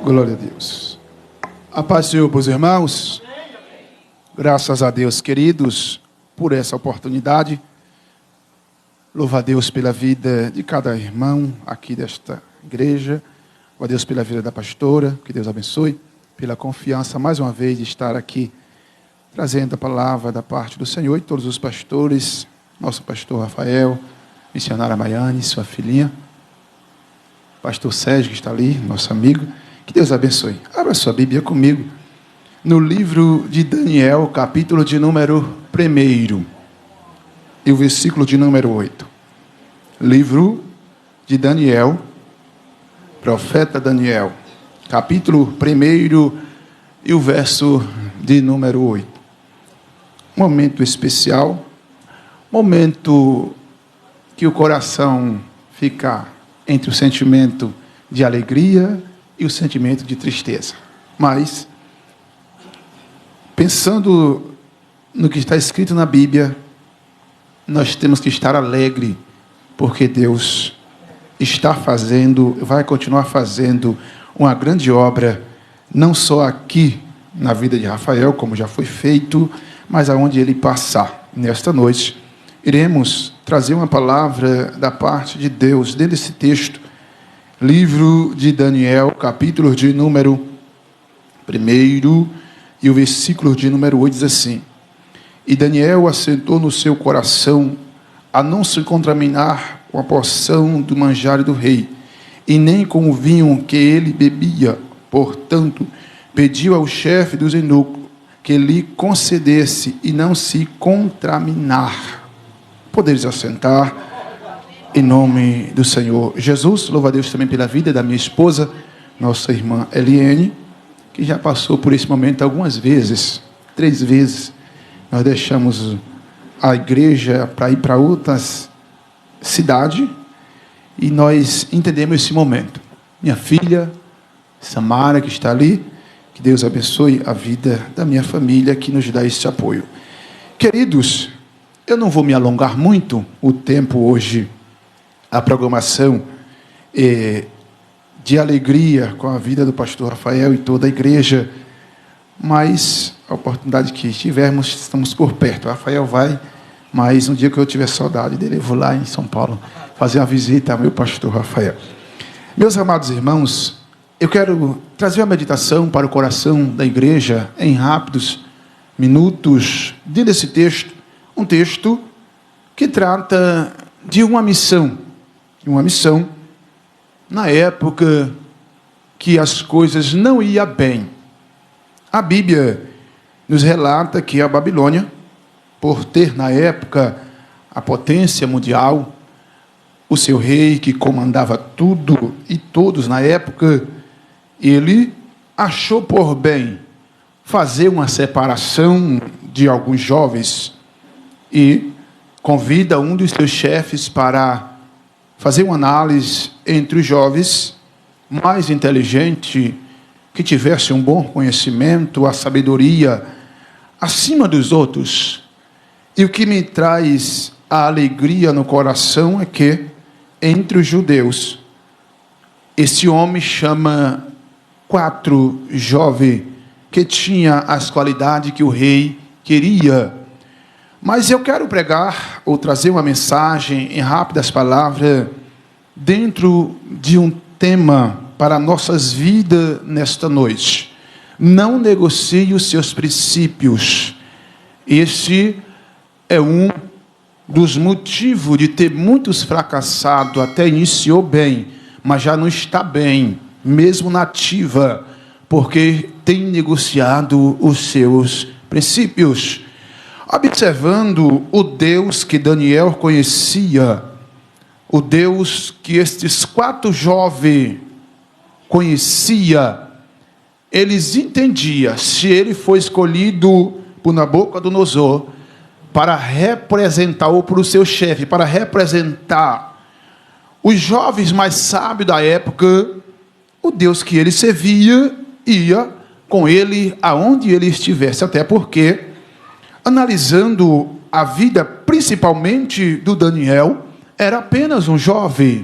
Glória a Deus. A paz do Senhor, meus irmãos. Graças a Deus, queridos, por essa oportunidade. Louvo a Deus pela vida de cada irmão aqui desta igreja. Louvo a Deus pela vida da pastora, que Deus abençoe. Pela confiança, mais uma vez, de estar aqui trazendo a palavra da parte do Senhor e todos os pastores. Nosso pastor Rafael, missionária Maiane, sua filhinha. Pastor Sérgio, que está ali, nosso amigo. Que Deus abençoe. Abra sua Bíblia comigo no livro de Daniel, capítulo de número 1 e o versículo de número 8. Livro de Daniel, profeta Daniel, capítulo 1 e o verso de número 8. Momento especial, momento que o coração fica entre o sentimento de alegria e o sentimento de tristeza. Mas, pensando no que está escrito na Bíblia, nós temos que estar alegre, porque Deus está fazendo, vai continuar fazendo uma grande obra, não só aqui na vida de Rafael, como já foi feito, mas aonde ele passar. Nesta noite, iremos trazer uma palavra da parte de Deus, dentro desse texto, livro de Daniel, capítulo de número 1 e o versículo de número 8 diz assim: E Daniel assentou no seu coração a não se contaminar com a porção do manjar do rei, e nem com o vinho que ele bebia. Portanto, pediu ao chefe dos eunucos que lhe concedesse e não se contaminar. Poderes assentar. Em nome do Senhor Jesus. Louvo a Deus também pela vida da minha esposa, nossa irmã Eliane, que já passou por esse momento algumas vezes, 3 vezes. Nós deixamos a igreja para ir para outras cidades e nós entendemos esse momento. Minha filha, Samara, que está ali, que Deus abençoe a vida da minha família que nos dá esse apoio. Queridos, eu não vou me alongar muito, o tempo hoje, a programação de alegria com a vida do pastor Rafael e toda a igreja, mas a oportunidade que tivermos, estamos por perto. O Rafael vai, mas no dia que eu tiver saudade dele, eu vou lá em São Paulo fazer uma visita ao meu pastor Rafael. Meus amados irmãos, eu quero trazer uma meditação para o coração da igreja em rápidos minutos, dentro desse texto, um texto que trata de uma missão, na época que as coisas não iam bem. A Bíblia nos relata que a Babilônia, por ter na época a potência mundial, o seu rei que comandava tudo e todos na época, ele achou por bem fazer uma separação de alguns jovens e convida um dos seus chefes para fazer uma análise entre os jovens mais inteligentes, que tivesse um bom conhecimento, a sabedoria acima dos outros. E o que me traz a alegria no coração é que, entre os judeus, esse homem chama 4 jovens que tinham as qualidades que o rei queria. Mas eu quero pregar ou trazer uma mensagem em rápidas palavras dentro de um tema para nossas vidas nesta noite. Não negocie os seus princípios. Esse é um dos motivos de ter muitos fracassados. Até iniciou bem, mas já não está bem, mesmo na ativa, porque tem negociado os seus princípios. Observando o Deus que Daniel conhecia, o Deus que estes 4 jovens conhecia, eles entendiam, se ele foi escolhido por Nabucodonosor para representar, ou por o seu chefe, para representar os jovens mais sábios da época, o Deus que ele servia ia com ele aonde ele estivesse, até porque, analisando a vida principalmente do Daniel, era apenas um jovem,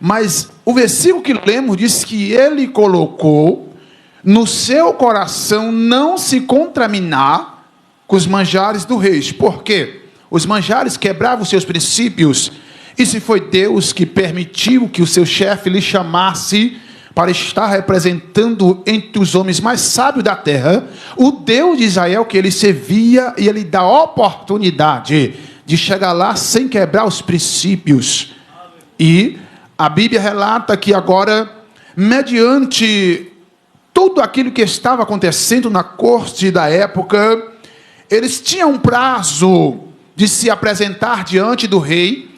Mas o versículo que lemos diz que ele colocou no seu coração não se contaminar com os manjares do rei. Por quê? Os manjares quebravam os seus princípios. E se foi Deus que permitiu que o seu chefe lhe chamasse para estar representando entre os homens mais sábios da terra, o Deus de Israel que ele servia, e ele dá oportunidade de chegar lá sem quebrar os princípios. E a Bíblia relata que agora, mediante tudo aquilo que estava acontecendo na corte da época, eles tinham um prazo de se apresentar diante do rei.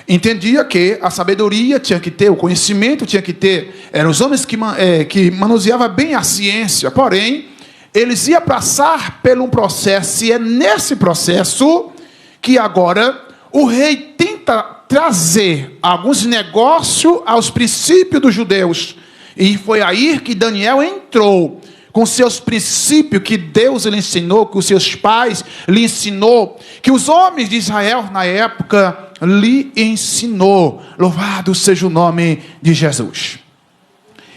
Entendia que a sabedoria tinha que ter, o conhecimento tinha que ter, eram os homens que manuseavam bem a ciência, porém, eles iam passar por um processo, e é nesse processo que agora o rei tenta trazer alguns negócios aos princípios dos judeus, e foi aí que Daniel entrou, com seus princípios que Deus lhe ensinou, que os seus pais lhe ensinou, que os homens de Israel na época lhe ensinou. Louvado seja o nome de Jesus.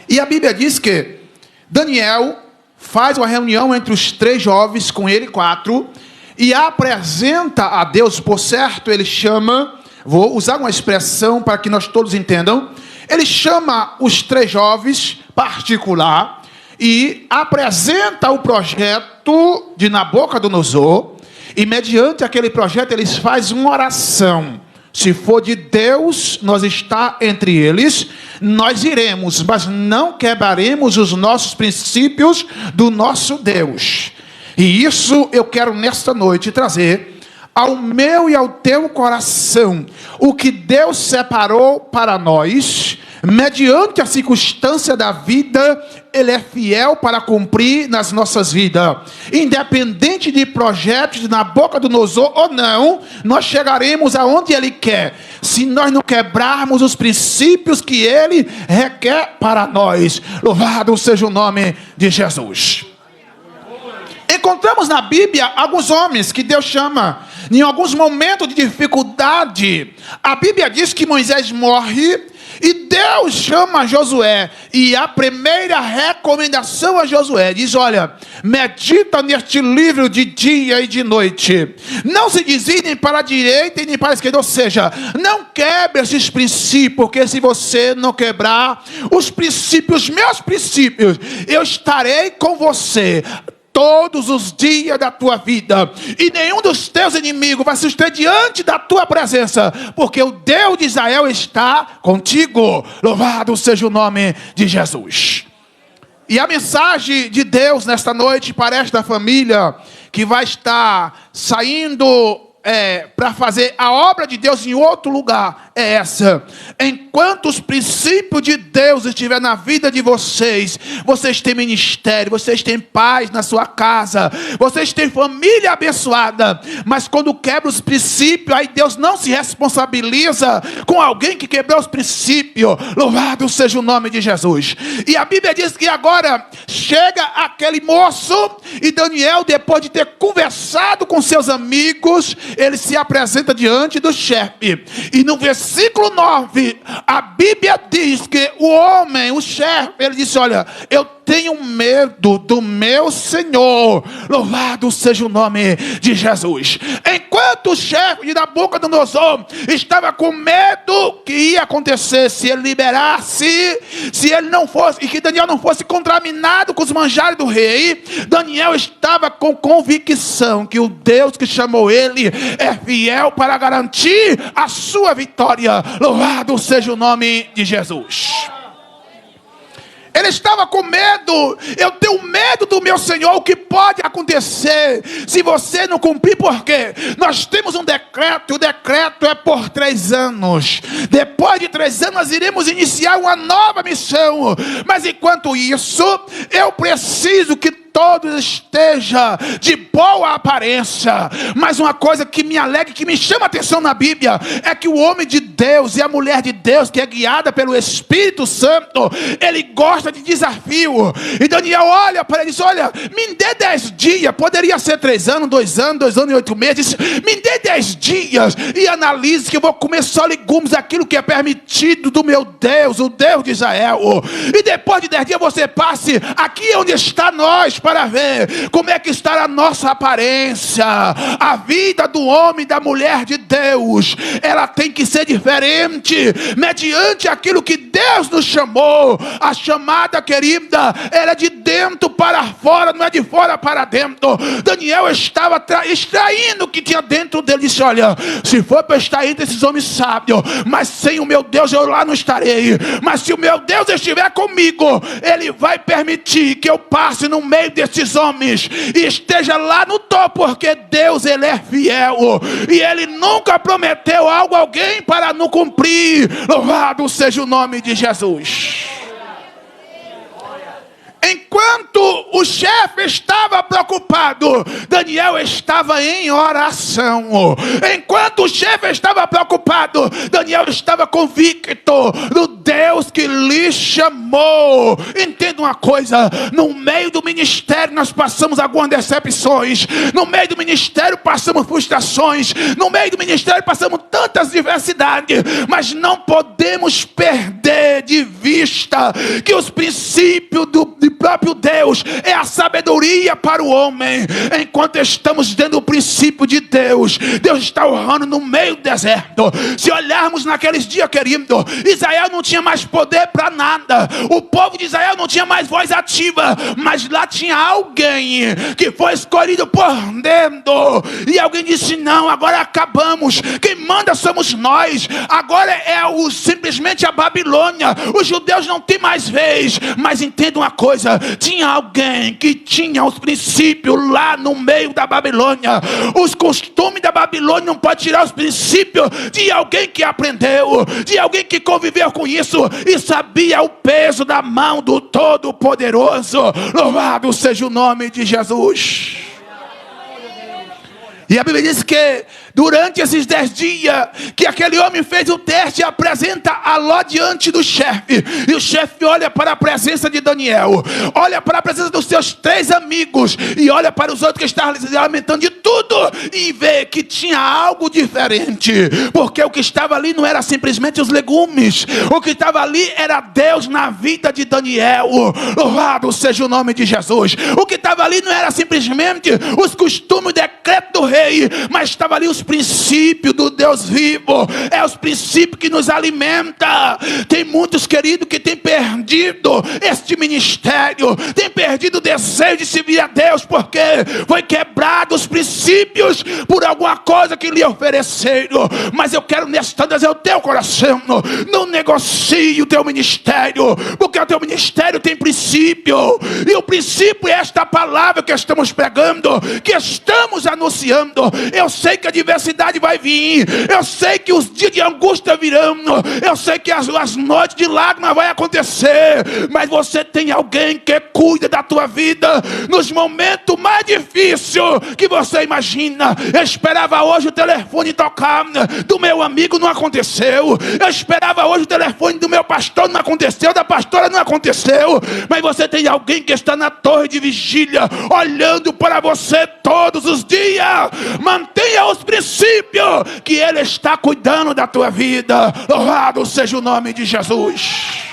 E a Bíblia diz que Daniel faz uma reunião entre os 3 jovens, com ele 4, e apresenta a Deus. Por certo, ele chama, vou usar uma expressão para que nós todos entendam, ele chama os 3 jovens particular e apresenta o projeto de Nabucodonosor, e mediante aquele projeto eles fazem uma oração. Se for de Deus, nós está entre eles, nós iremos, mas não quebraremos os nossos princípios do nosso Deus. E isso eu quero nesta noite trazer ao meu e ao teu coração, o que Deus separou para nós, mediante a circunstância da vida, Ele é fiel para cumprir nas nossas vidas. Independente de projetos de Nabucodonosor ou não, nós chegaremos aonde Ele quer, se nós não quebrarmos os princípios que Ele requer para nós. Louvado seja o nome de Jesus. Encontramos na Bíblia alguns homens que Deus chama em alguns momentos de dificuldade. A Bíblia diz que Moisés morre e Deus chama Josué, e a primeira recomendação a Josué diz: olha, medita neste livro de dia e de noite, não se desvie nem para a direita e nem para a esquerda, ou seja, não quebre esses princípios, porque se você não quebrar os princípios, meus princípios, eu estarei com você todos os dias da tua vida, e nenhum dos teus inimigos vai se suster diante da tua presença, porque o Deus de Israel está contigo. Louvado seja o nome de Jesus. E a mensagem de Deus nesta noite para esta família que vai estar saindo para fazer a obra de Deus em outro lugar é essa: enquanto os princípios de Deus estiver na vida de vocês, vocês têm ministério, vocês têm paz na sua casa, vocês têm família abençoada. Mas quando quebra os princípios, aí Deus não se responsabiliza com alguém que quebrou os princípios. Louvado seja o nome de Jesus. E a Bíblia diz que agora chega aquele moço, e Daniel, depois de ter conversado com seus amigos, ele se apresenta diante do chefe, e no versículo 9, a Bíblia diz que o homem, o chefe, ele disse: olha, eu tenho medo do meu Senhor. Louvado seja o nome de Jesus. Enquanto o chefe de Nabucodonosor estava com medo que ia acontecer se ele liberasse, se ele não fosse, e que Daniel não fosse contaminado com os manjares do rei, Daniel estava com convicção que o Deus que chamou ele é fiel para garantir a sua vitória. Louvado seja o nome de Jesus. Ele estava com medo. Eu tenho medo do meu Senhor. O que pode acontecer se você não cumprir? Porque nós temos um decreto. O decreto é por 3 anos. Depois de 3 anos nós iremos iniciar uma nova missão. Mas enquanto isso, eu preciso que todos estejam de boa aparência. Mas uma coisa que me alegra, que me chama a atenção na Bíblia, é que o homem de Deus Deus e a mulher de Deus, que é guiada pelo Espírito Santo, ele gosta de desafio. E Daniel olha para ele e diz: olha, me dê 10 dias, poderia ser 3 anos, 2 anos, 2 anos e 8 meses, me dê 10 dias e analise que eu vou comer só legumes, aquilo que é permitido do meu Deus, o Deus de Israel. E depois de 10 dias você passe aqui onde está nós, para ver como é que está a nossa aparência. A vida do homem e da mulher de Deus, ela tem que ser diferente, mediante aquilo que Deus nos chamou. A chamada, querida, ela é de dentro para fora, não é de fora para dentro. Daniel estava extraindo o que tinha dentro dele. Disse: olha, se for para estar entre esses homens sábios, mas sem o meu Deus eu lá não estarei. Mas se o meu Deus estiver comigo, ele vai permitir que eu passe no meio desses homens e esteja lá no topo, porque Deus, ele é fiel e ele nunca prometeu algo a alguém para não cumprir. Louvado seja o nome de Jesus. Enquanto o chefe estava preocupado, Daniel estava em oração. Enquanto o chefe estava preocupado, Daniel estava convicto do Deus que lhe chamou. Entenda uma coisa: no meio do ministério nós passamos algumas decepções, no meio do ministério passamos frustrações, no meio do ministério passamos tantas diversidades, mas não podemos perder de vista que os princípios do próprio Deus é a sabedoria para o homem. Enquanto estamos dentro do princípio de Deus, Deus está honrando no meio do deserto. Se olharmos naqueles dias, querido, Israel não tinha mais poder para nada, o povo de Israel não tinha mais voz ativa, mas lá tinha alguém que foi escolhido por dentro, e alguém disse: não, agora acabamos, quem manda somos nós, agora é simplesmente a Babilônia, os judeus não têm mais vez. Mas entenda uma coisa: tinha alguém que tinha os princípios lá no meio da Babilônia. Os costumes da Babilônia não pode tirar os princípios de alguém que aprendeu, de alguém que conviveu com isso e sabia o peso da mão do Todo-Poderoso. Louvado seja o nome de Jesus. E a Bíblia diz que durante esses 10 dias que aquele homem fez o teste, apresenta a Ló diante do chefe. E o chefe olha para a presença de Daniel, olha para a presença dos seus 3 amigos, e olha para os outros que estavam se lamentando de tudo, e vê que tinha algo diferente. Porque o que estava ali não era simplesmente os legumes, o que estava ali era Deus na vida de Daniel. Louvado seja o nome de Jesus. O que estava ali não era simplesmente os costumes, o decreto do rei, mas estava ali os princípios do Deus vivo. É os princípios que nos alimenta. Tem muitos, queridos, que têm perdido este ministério, têm perdido o desejo de servir a Deus, porque foi quebrado os princípios por alguma coisa que lhe ofereceram. Mas eu quero nesta dizer ao teu coração: não negocie o teu ministério, porque o teu ministério tem princípio, e o princípio é esta palavra que estamos pregando, que estamos anunciando. Eu sei que a diversidade vai vir, eu sei que os dias de angústia virão, eu sei que as noites de lágrimas vai acontecer, mas você tem alguém que cuida da tua vida nos momentos mais difíceis que você imagina. Eu esperava hoje o telefone tocar do meu amigo, não aconteceu. Eu esperava hoje o telefone do meu pastor, não aconteceu, da pastora, não aconteceu. Mas você tem alguém que está na torre de vigília, olhando para você todos os dias. Mantenha os princípios, que Ele está cuidando da tua vida. Louvado seja o nome de Jesus.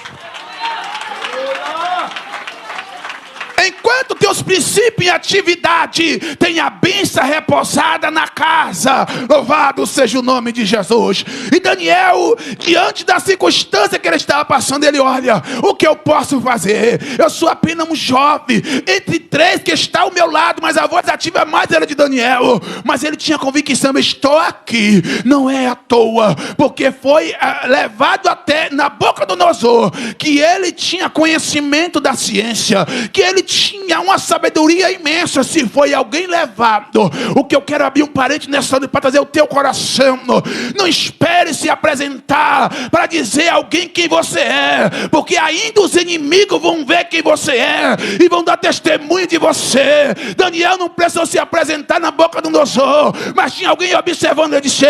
Enquanto teus princípios em atividade, tem a bênção repousada na casa. Louvado seja o nome de Jesus. E Daniel, diante da circunstância que ele estava passando, ele olha: o que eu posso fazer? Eu sou apenas um jovem entre 3 que está ao meu lado, mas a voz ativa mais era de Daniel. Mas ele tinha convicção: estou aqui, não é à toa, porque foi levado até na boca do Nabucodonosor que ele tinha conhecimento da ciência, que ele tinha uma sabedoria imensa. Se foi alguém levado, o que eu quero abrir um parente nessa noite para trazer o teu coração. Não espere se apresentar para dizer a alguém quem você é, porque ainda os inimigos vão ver quem você é e vão dar testemunho de você. Daniel não precisou se apresentar na boca do Nabucodonosor, mas tinha alguém observando. Ele disse: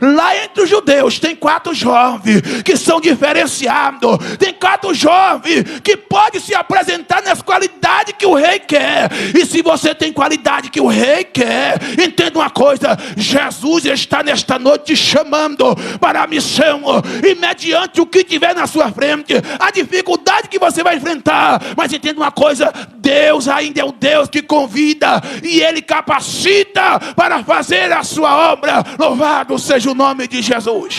lá entre os judeus tem 4 jovens que são diferenciados, tem 4 jovens que podem se apresentar nas qualidades que o rei quer. E se você tem qualidade que o rei quer, entenda uma coisa: Jesus está nesta noite te chamando para a missão, e mediante o que tiver na sua frente, a dificuldade que você vai enfrentar, mas entenda uma coisa: Deus ainda é o Deus que convida e Ele capacita para fazer a sua obra. Louvado seja o nome de Jesus.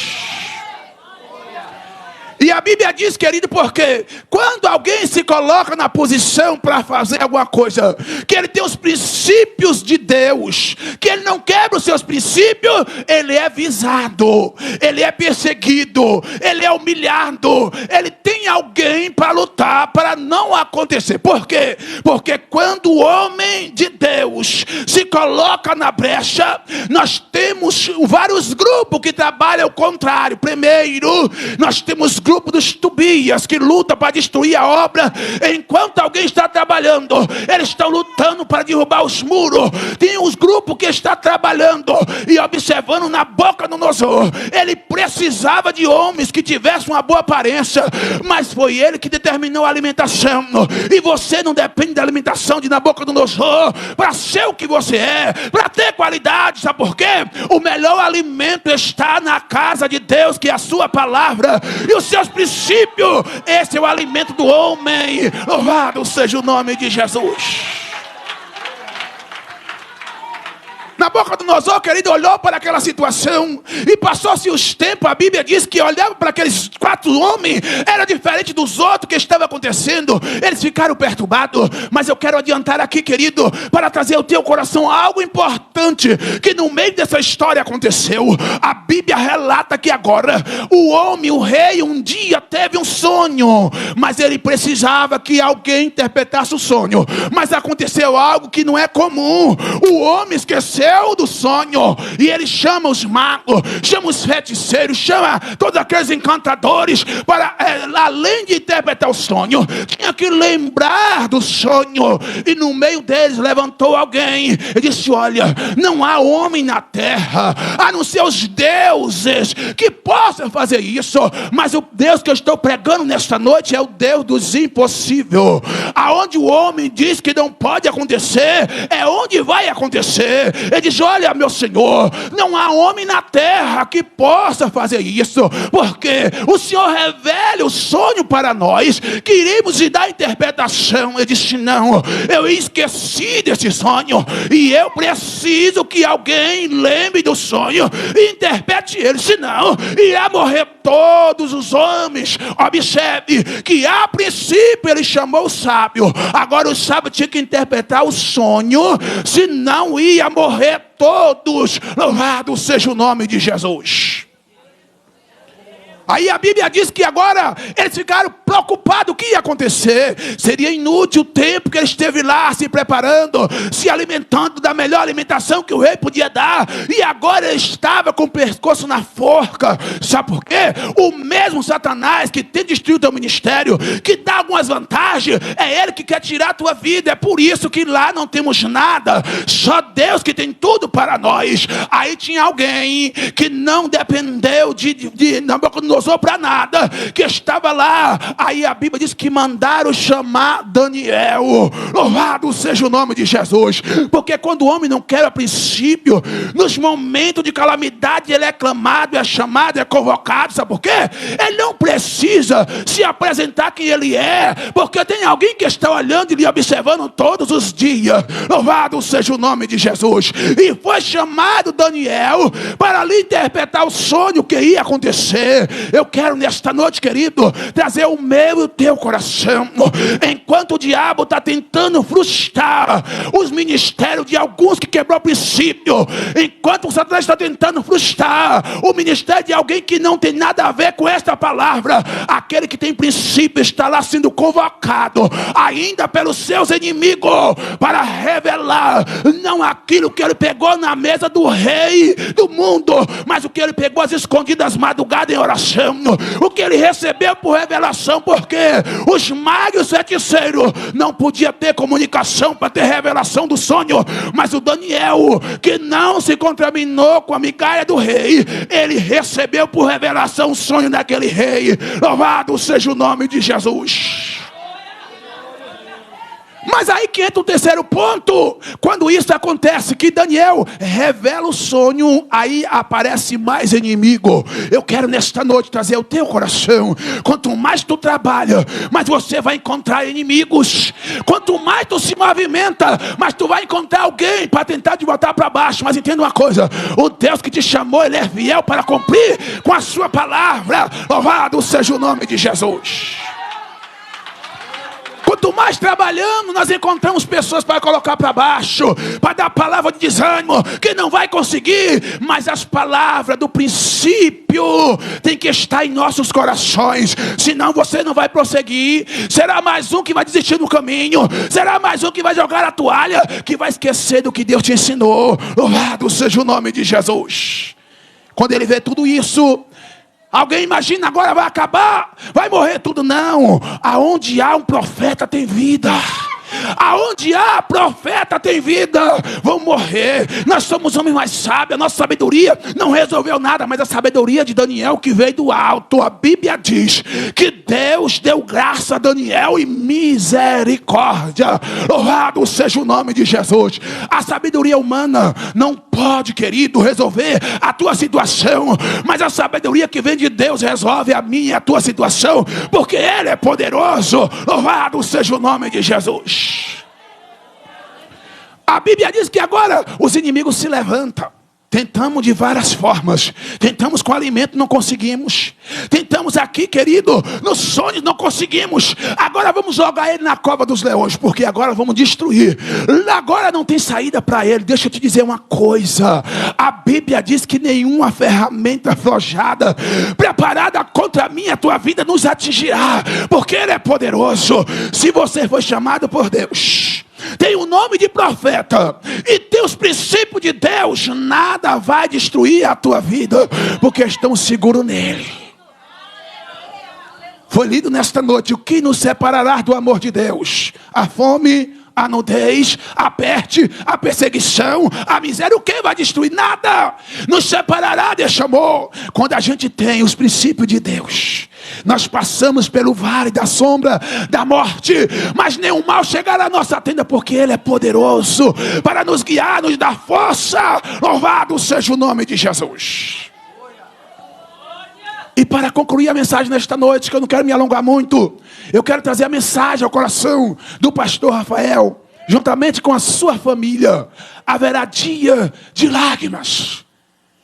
E a Bíblia diz, querido, porque quando alguém se coloca na posição para fazer alguma coisa, que ele tem os princípios de Deus, que ele não quebra os seus princípios, ele é visado, ele é perseguido, ele é humilhado, ele tem alguém para lutar para não acontecer. Por quê? Porque quando o homem de Deus se coloca na brecha, nós temos vários grupos que trabalham ao contrário. Primeiro, nós temos grupo dos Tobias, que luta para destruir a obra, enquanto alguém está trabalhando, eles estão lutando para derrubar os muros. Tem os grupos que está trabalhando e observando na boca do Nabucodonosor. Ele precisava de homens que tivessem uma boa aparência, mas foi ele que determinou a alimentação. E você não depende da alimentação de Nabucodonosor para ser o que você é, para ter qualidade. Sabe por quê? O melhor alimento está na casa de Deus, que é a sua palavra e os seus princípios. Esse é o alimento do homem. Louvado seja o nome de Jesus. Nabucodonosor, querido, olhou para aquela situação e passou-se os tempos. A Bíblia diz que olhava para aqueles 4 homens, era diferente dos outros que estavam acontecendo. Eles ficaram perturbados. Mas eu quero adiantar aqui, querido, para trazer ao teu coração algo importante que no meio dessa história aconteceu. A Bíblia relata que agora o homem, o rei, um dia teve um sonho, mas ele precisava que alguém interpretasse o sonho. Mas aconteceu algo que não é comum. O homem esqueceu do sonho e ele chama os magos, chama os feiticeiros, chama todos aqueles encantadores para, além de interpretar o sonho, tinha que lembrar do sonho. E no meio deles levantou alguém e disse: olha, não há homem na terra, a não ser os deuses, que possam fazer isso. Mas o Deus que eu estou pregando nesta noite é o Deus dos impossíveis. Aonde o homem diz que não pode acontecer, é onde vai acontecer. Ele diz: olha, meu Senhor, não há homem na terra que possa fazer isso, porque o Senhor revela o sonho para nós, que iremos lhe dar a interpretação. Ele disse: não, eu esqueci desse sonho e eu preciso que alguém lembre do sonho e interprete ele, senão irá morrer todos os homens. Observe que a princípio ele chamou o sábio, agora o sábio tinha que interpretar o sonho, senão ia morrer todos. Louvado seja o nome de Jesus. Aí a Bíblia diz que agora eles ficaram preocupados. O que ia acontecer? Seria inútil o tempo que ele esteve lá se preparando, se alimentando da melhor alimentação que o rei podia dar. E agora ele estava com o pescoço na forca. Sabe por quê? O mesmo Satanás que tem destruído o teu ministério, que dá algumas vantagens, é ele que quer tirar a tua vida. É por isso que lá não temos nada. Só Deus que tem tudo para nós. Aí tinha alguém que não dependeu de Nabucodonosor para nada, que estava lá. Aí a Bíblia diz que mandaram chamar Daniel. Louvado seja o nome de Jesus. Porque quando o homem não quer a princípio, nos momentos de calamidade, ele é clamado, é chamado, é convocado. Sabe por quê? Ele não precisa se apresentar quem ele é, porque tem alguém que está olhando e lhe observando todos os dias. Louvado seja o nome de Jesus. E foi chamado Daniel para lhe interpretar o sonho que ia acontecer. Eu quero nesta noite, querido, trazer o meu e o teu coração. Enquanto o diabo está tentando frustrar os ministérios de alguns que quebrou o princípio, enquanto o Satanás está tentando frustrar o ministério de alguém que não tem nada a ver com esta palavra, aquele que tem princípio está lá sendo convocado, ainda pelos seus inimigos, para revelar não aquilo que ele pegou na mesa do rei do mundo, mas o que ele pegou às escondidas madrugadas em oração, o que ele recebeu por revelação, porque os magos feiticeiros não podiam ter comunicação para ter revelação do sonho, mas o Daniel, que não se contaminou com a migalha do rei, ele recebeu por revelação o sonho daquele rei. Louvado seja o nome de Jesus. Mas aí que entra o terceiro ponto. Quando isso acontece, que Daniel revela o sonho, aí aparece mais inimigo. Eu quero nesta noite trazer o teu coração. Quanto mais tu trabalha, mais você vai encontrar inimigos. Quanto mais tu se movimenta, mais tu vai encontrar alguém para tentar te botar para baixo. Mas entenda uma coisa, o Deus que te chamou, Ele é fiel para cumprir com a sua palavra. Louvado seja o nome de Jesus. Quanto mais trabalhamos, nós encontramos pessoas para colocar para baixo, para dar palavra de desânimo, que não vai conseguir. Mas as palavras do princípio tem que estar em nossos corações, senão você não vai prosseguir. Será mais um que vai desistir do caminho, será mais um que vai jogar a toalha, que vai esquecer do que Deus te ensinou. Louvado seja o nome de Jesus. Quando ele vê tudo isso, alguém imagina agora vai acabar, vai morrer tudo. Não, aonde há um profeta tem vida. Aonde há profeta tem vida. Vão morrer. Nós somos homens mais sábios. A nossa sabedoria não resolveu nada, mas a sabedoria de Daniel que veio do alto. A Bíblia diz que Deus deu graça a Daniel e misericórdia. Louvado seja o nome de Jesus. A sabedoria humana não pode, querido, resolver a tua situação, mas a sabedoria que vem de Deus resolve a minha e a tua situação, porque Ele é poderoso. Louvado seja o nome de Jesus. A Bíblia diz que agora os inimigos se levantam. Tentamos de várias formas. Tentamos com alimento, não conseguimos. Tentamos aqui, querido, nos sonhos, não conseguimos. Agora vamos jogar ele na cova dos leões, porque agora vamos destruir. Agora não tem saída para ele. Deixa eu te dizer uma coisa. A Bíblia diz que nenhuma ferramenta forjada, preparada contra mim e a tua vida, nos atingirá, porque Ele é poderoso. Se você foi chamado por Deus, tem o nome de profeta e tem os princípios de Deus, nada vai destruir a tua vida, porque estão seguros nele. Foi lido nesta noite: o que nos separará do amor de Deus? A fome, a nudez, a peste, a perseguição, a miséria. O que vai destruir? Nada nos separará deste amor. Quando a gente tem os princípios de Deus, nós passamos pelo vale da sombra da morte, mas nenhum mal chegará à nossa tenda, porque Ele é poderoso para nos guiar, nos dar força. Louvado seja o nome de Jesus. E para concluir a mensagem nesta noite, que eu não quero me alongar muito, eu quero trazer a mensagem ao coração do pastor Rafael. Juntamente com a sua família, haverá dia de lágrimas.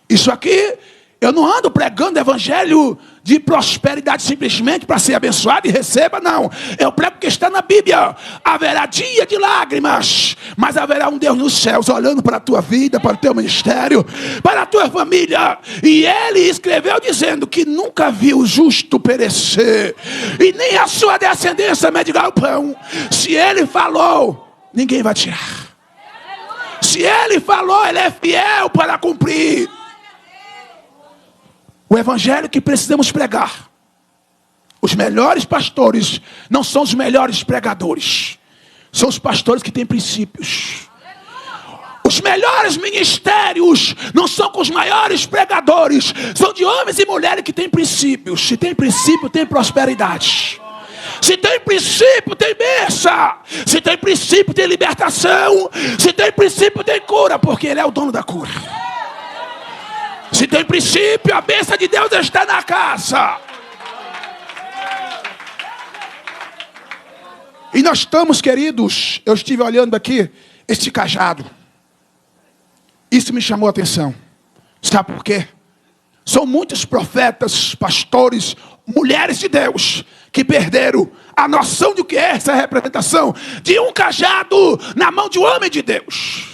Isso aqui, eu não ando pregando evangelho de prosperidade simplesmente para ser abençoado e receba, não. Eu prego que está na Bíblia. Haverá dia de lágrimas, mas haverá um Deus nos céus olhando para a tua vida, para o teu ministério, para a tua família. E Ele escreveu dizendo que nunca viu o justo perecer, e nem a sua descendência mendigar o pão. Se Ele falou, ninguém vai tirar. Se Ele falou, Ele é fiel para cumprir. O evangelho que precisamos pregar. Os melhores pastores não são os melhores pregadores. São os pastores que têm princípios. Os melhores ministérios não são com os maiores pregadores. São de homens e mulheres que têm princípios. Se tem princípio, tem prosperidade. Se tem princípio, tem bênção. Se tem princípio, tem libertação. Se tem princípio, tem cura, porque Ele é o dono da cura. Se tem princípio, a bênção de Deus está na casa. E nós estamos, queridos, eu estive olhando aqui, este cajado. Isso me chamou a atenção. Sabe por quê? São muitos profetas, pastores, mulheres de Deus que perderam a noção de o que é essa representação de um cajado na mão de um homem de Deus.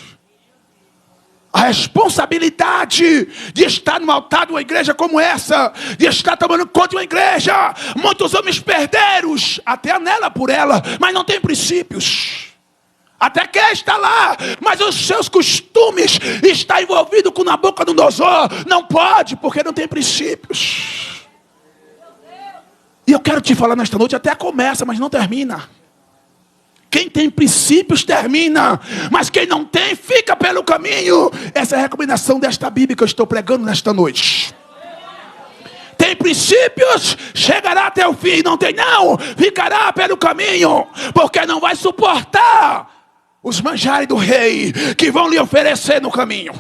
A responsabilidade de estar no altar de uma igreja como essa, de estar tomando conta de uma igreja. Muitos homens perderam até nela por ela, mas não tem princípios. Até quer estar lá, mas os seus costumes estão envolvidos com Nabucodonosor. Não pode, porque não tem princípios. E eu quero te falar nesta noite, até começa, mas não termina. Quem tem princípios termina, mas quem não tem, fica pelo caminho. Essa é a recomendação desta Bíblia que eu estou pregando nesta noite. Tem princípios, chegará até o fim. Não tem não, ficará pelo caminho, porque não vai suportar os manjares do rei que vão lhe oferecer no caminho.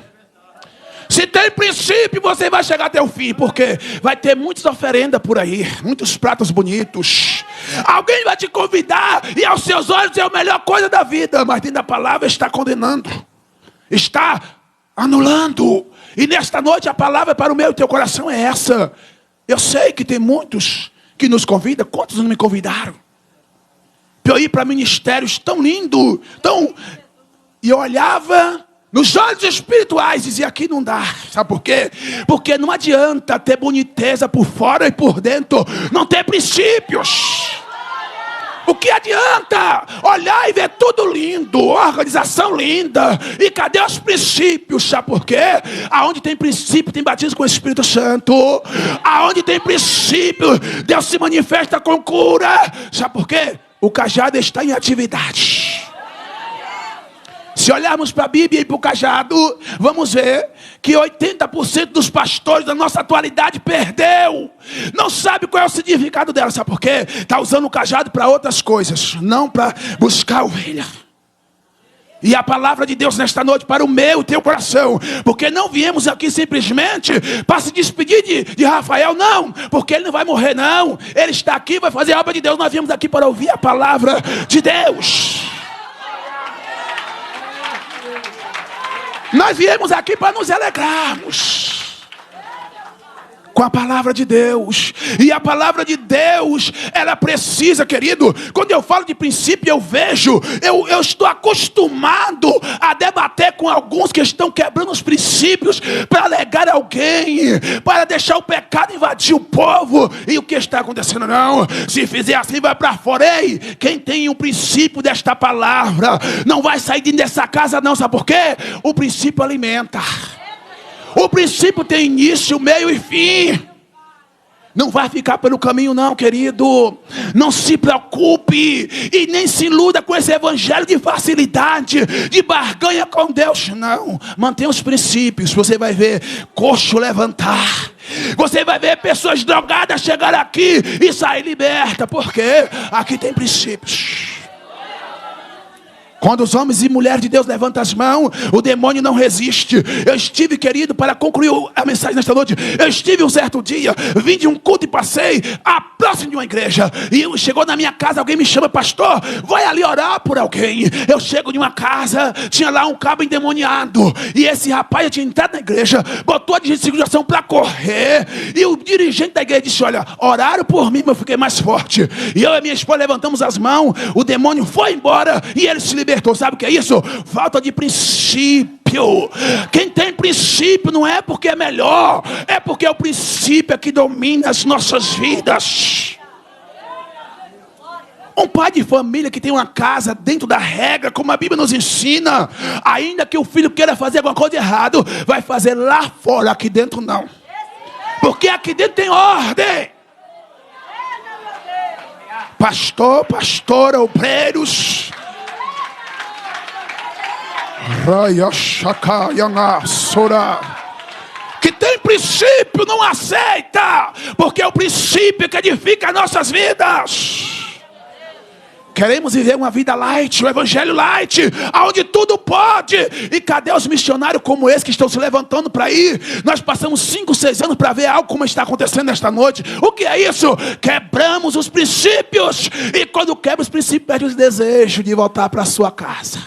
Se tem princípio, você vai chegar até o fim, porque vai ter muitas oferendas por aí, muitos pratos bonitos. Alguém vai te convidar e aos seus olhos é a melhor coisa da vida, mas dentro da palavra está condenando, está anulando. E nesta noite a palavra para o meu e teu coração é essa. Eu sei que tem muitos que nos convidam. Quantos não me convidaram para eu ir para ministérios tão lindos, e eu olhava nos olhos espirituais e dizia, aqui não dá. Sabe por quê? Porque não adianta ter boniteza por fora e por dentro não ter princípios. O que adianta olhar e ver tudo lindo, organização linda, e cadê os princípios? Sabe por quê? Aonde tem princípio, tem batismo com o Espírito Santo. Aonde tem princípio, Deus se manifesta com cura. Sabe por quê? O cajado está em atividade. Se olharmos para a Bíblia e para o cajado, vamos ver que 80% dos pastores da nossa atualidade perdeu. Não sabe qual é o significado dela. Sabe por quê? Está usando o cajado para outras coisas, não para buscar a ovelha. E a palavra de Deus nesta noite para o meu e teu coração, porque não viemos aqui simplesmente para se despedir de Rafael, não, porque ele não vai morrer, não. Ele está aqui, vai fazer a obra de Deus. Nós viemos aqui para ouvir a palavra de Deus. Nós viemos aqui para nos alegrarmos com a palavra de Deus. E a palavra de Deus, ela precisa, querido. Quando eu falo de princípio, eu vejo, eu estou acostumado a debater com alguns que estão quebrando os princípios para alegar alguém, para deixar o pecado invadir o povo. E o que está acontecendo? Não, se fizer assim vai para fora. Ei, quem tem o princípio desta palavra não vai sair dessa casa, não. Sabe por quê? O princípio alimenta. O princípio tem início, meio e fim. Não vai ficar pelo caminho não, querido. Não se preocupe e nem se iluda com esse evangelho de facilidade, de barganha com Deus. Não, mantenha os princípios. Você vai ver coxo levantar. Você vai ver pessoas drogadas chegar aqui e sair liberta. Porque aqui tem princípios. Quando os homens e mulheres de Deus levantam as mãos, o demônio não resiste. Eu estive, querido, para concluir a mensagem nesta noite, eu estive um certo dia, vim de um culto e passei próximo de uma igreja. E chegou na minha casa, alguém me chama, pastor, vai ali orar por alguém. Eu chego de uma casa, tinha lá um cabo endemoniado. E esse rapaz já tinha entrado na igreja, botou a dirigente de seguração para correr. E o dirigente da igreja disse, olha, oraram por mim, mas eu fiquei mais forte. E eu e minha esposa levantamos as mãos, o demônio foi embora e ele se libertou. Sabe o que é isso? Falta de princípio. Quem tem princípio não é porque é melhor, é porque é o princípio que domina as nossas vidas. Um pai de família que tem uma casa dentro da regra, como a Bíblia nos ensina, ainda que o filho queira fazer alguma coisa errada, vai fazer lá fora, aqui dentro não. Porque aqui dentro tem ordem. Pastor, pastora, obreiros, que tem princípio não aceita, porque é o princípio que edifica nossas vidas. Queremos viver uma vida light, o evangelho light, onde tudo pode. E cadê os missionários como esse que estão se levantando para ir? Nós passamos 5, 6 anos para ver algo como está acontecendo nesta noite. O que é isso? Quebramos os princípios. E quando quebra os princípios, perde o desejo de voltar para a sua casa.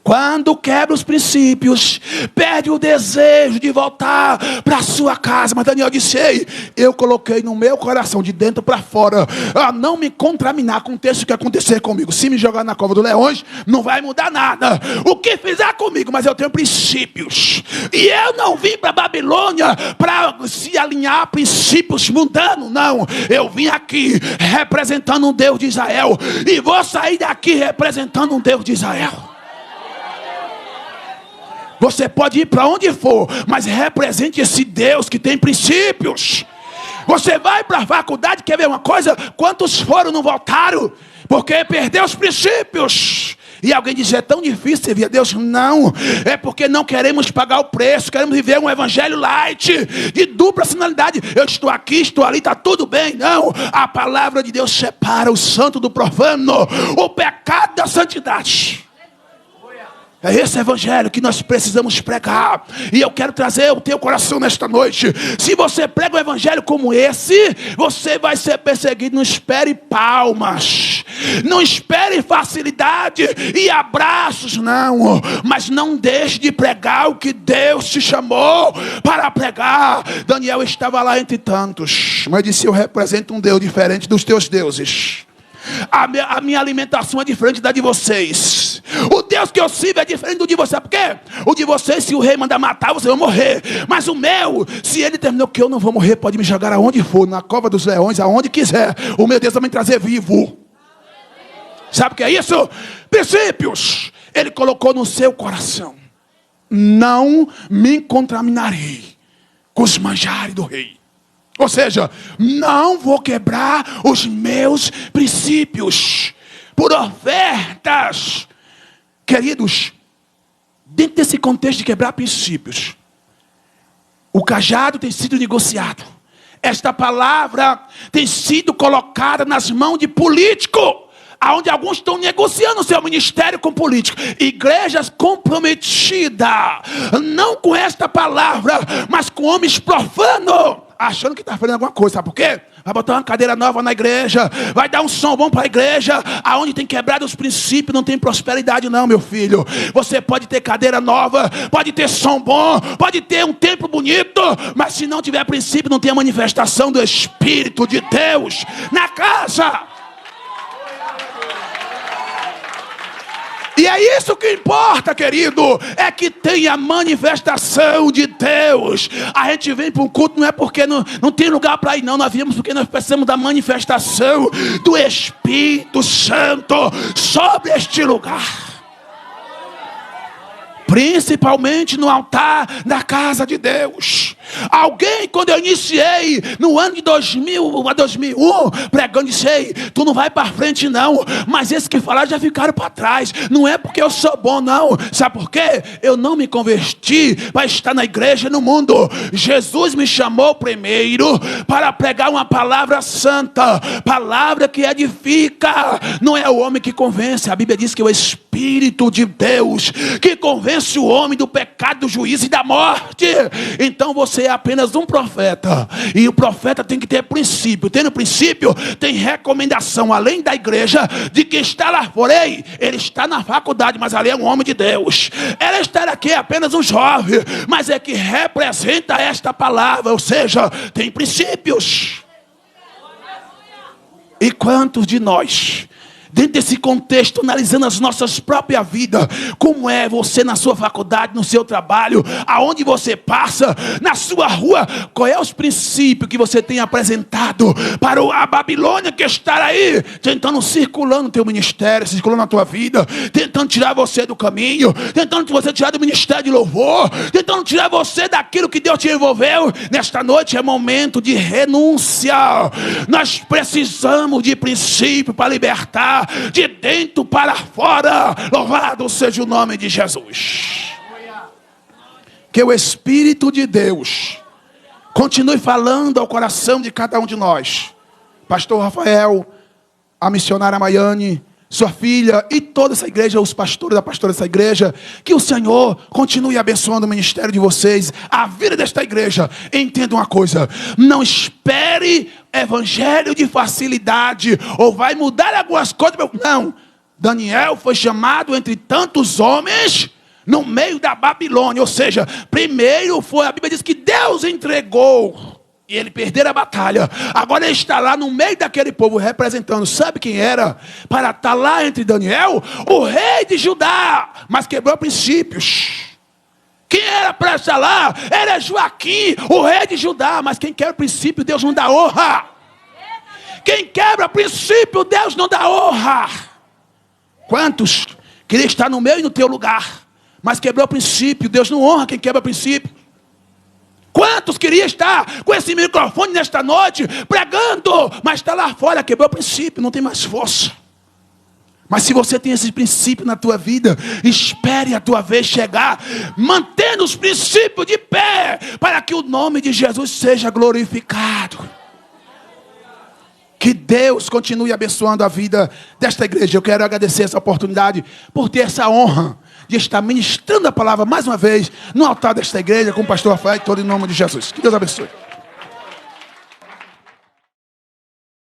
Quando quebra os princípios, perde o desejo de voltar para sua casa. Mas Daniel disse: ei, eu coloquei no meu coração, de dentro para fora, a não me contaminar com o texto que acontecer comigo. Se me jogar na cova dos leões, não vai mudar nada. O que fizer comigo, mas eu tenho princípios. E eu não vim para Babilônia para se alinhar a princípios mundanos, não. Eu vim aqui representando um Deus de Israel. E vou sair daqui representando um Deus de Israel. Você pode ir para onde for, mas represente esse Deus que tem princípios. Você vai para a faculdade, quer ver uma coisa? Quantos foram, não voltaram? Porque perdeu os princípios. E alguém diz: é tão difícil servir a Deus. Não, é porque não queremos pagar o preço. Queremos viver um evangelho light, de dupla finalidade. Eu estou aqui, estou ali, está tudo bem. Não, a palavra de Deus separa o santo do profano, o pecado da santidade. É esse evangelho que nós precisamos pregar. E eu quero trazer o teu coração nesta noite. Se você prega um evangelho como esse, você vai ser perseguido. Não espere palmas, não espere facilidade e abraços, não. Mas não deixe de pregar o que Deus te chamou para pregar. Daniel estava lá entre tantos, mas disse: eu represento um Deus diferente dos teus deuses. A minha alimentação é diferente da de vocês. O Deus que eu sirvo é diferente do de vocês. Por quê? O de vocês, se o rei mandar matar, vocês vão morrer. Mas o meu, se ele terminou que eu não vou morrer, pode me jogar aonde for, na cova dos leões, aonde quiser. O meu Deus vai me trazer vivo. Sabe o que é isso? Princípios. Ele colocou no seu coração: não me contaminarei com os manjares do rei. Ou seja, não vou quebrar os meus princípios por ofertas. Queridos, dentro desse contexto de quebrar princípios, o cajado tem sido negociado. Esta palavra tem sido colocada nas mãos de político, aonde alguns estão negociando seu ministério com político. Igrejas comprometidas, não com esta palavra, mas com homens profanos, achando que está fazendo alguma coisa. Sabe por quê? Vai botar uma cadeira nova na igreja, vai dar um som bom para a igreja. Aonde tem quebrado os princípios, não tem prosperidade não, meu filho. Você pode ter cadeira nova, pode ter som bom, pode ter um templo bonito, mas se não tiver princípio, não tem a manifestação do Espírito de Deus na casa. E é isso que importa, querido, é que tenha manifestação de Deus. A gente vem para um culto não é porque não tem lugar para ir, não. Nós viemos porque nós precisamos da manifestação do Espírito Santo sobre este lugar. Principalmente no altar da casa de Deus. Alguém, quando eu iniciei no ano de 2000 a 2001, pregando, disse: ei, tu não vai para frente não. Mas esses que falaram já ficaram para trás. Não é porque eu sou bom não. Sabe por quê? Eu não me converti para estar na igreja no mundo. Jesus me chamou primeiro para pregar uma palavra santa, palavra que edifica. Não é o homem que convence. A Bíblia diz que é o Espírito de Deus que convence o homem do pecado, do juízo e da morte. Então você é apenas um profeta, e o profeta tem que ter princípio. Tendo princípio, tem recomendação além da igreja, de que está lá fora. Ei, ele está na faculdade, mas ali é um homem de Deus. Ela está aqui é apenas um jovem, mas é que representa esta palavra, ou seja, tem princípios. E quantos de nós, dentro desse contexto, analisando as nossas próprias vidas, como é você na sua faculdade, no seu trabalho, aonde você passa, na sua rua, qual é os princípios que você tem apresentado para a Babilônia que está aí, tentando circulando o teu ministério, circulando a tua vida, tentando tirar você do caminho, tentando você tirar do ministério de louvor, tentando tirar você daquilo que Deus te envolveu. Nesta noite é momento de renúncia. Nós precisamos de princípio para libertar de dentro para fora. Louvado seja o nome de Jesus. Que o Espírito de Deus continue falando ao coração de cada um de nós. Pastor Rafael, a missionária Maiane, sua filha e toda essa igreja, os pastores da pastora dessa igreja, que o Senhor continue abençoando o ministério de vocês, a vida desta igreja. Entenda uma coisa: não espere evangelho de facilidade, ou vai mudar algumas coisas. Não, Daniel foi chamado entre tantos homens no meio da Babilônia. Ou seja, primeiro foi, a Bíblia diz que Deus entregou e ele perdeu a batalha. Agora ele está lá no meio daquele povo representando. Sabe quem era para estar lá entre Daniel? O rei de Judá, mas quebrou princípios. Quem era para estar lá? Era Joaquim, o rei de Judá. Mas quem quebra princípio, Deus não dá honra. Quem quebra princípio, Deus não dá honra. Quantos queriam estar no meu e no teu lugar, mas quebrou princípio? Deus não honra quem quebra princípio. Quantos queriam estar com esse microfone nesta noite, pregando, mas está lá fora, quebrou princípio, não tem mais força. Mas se você tem esse princípio na tua vida, espere a tua vez chegar, mantendo os princípios de pé, para que o nome de Jesus seja glorificado. Que Deus continue abençoando a vida desta igreja. Eu quero agradecer essa oportunidade, por ter essa honra de estar ministrando a palavra mais uma vez no altar desta igreja com o pastor Rafael, em todo em nome de Jesus. Que Deus abençoe.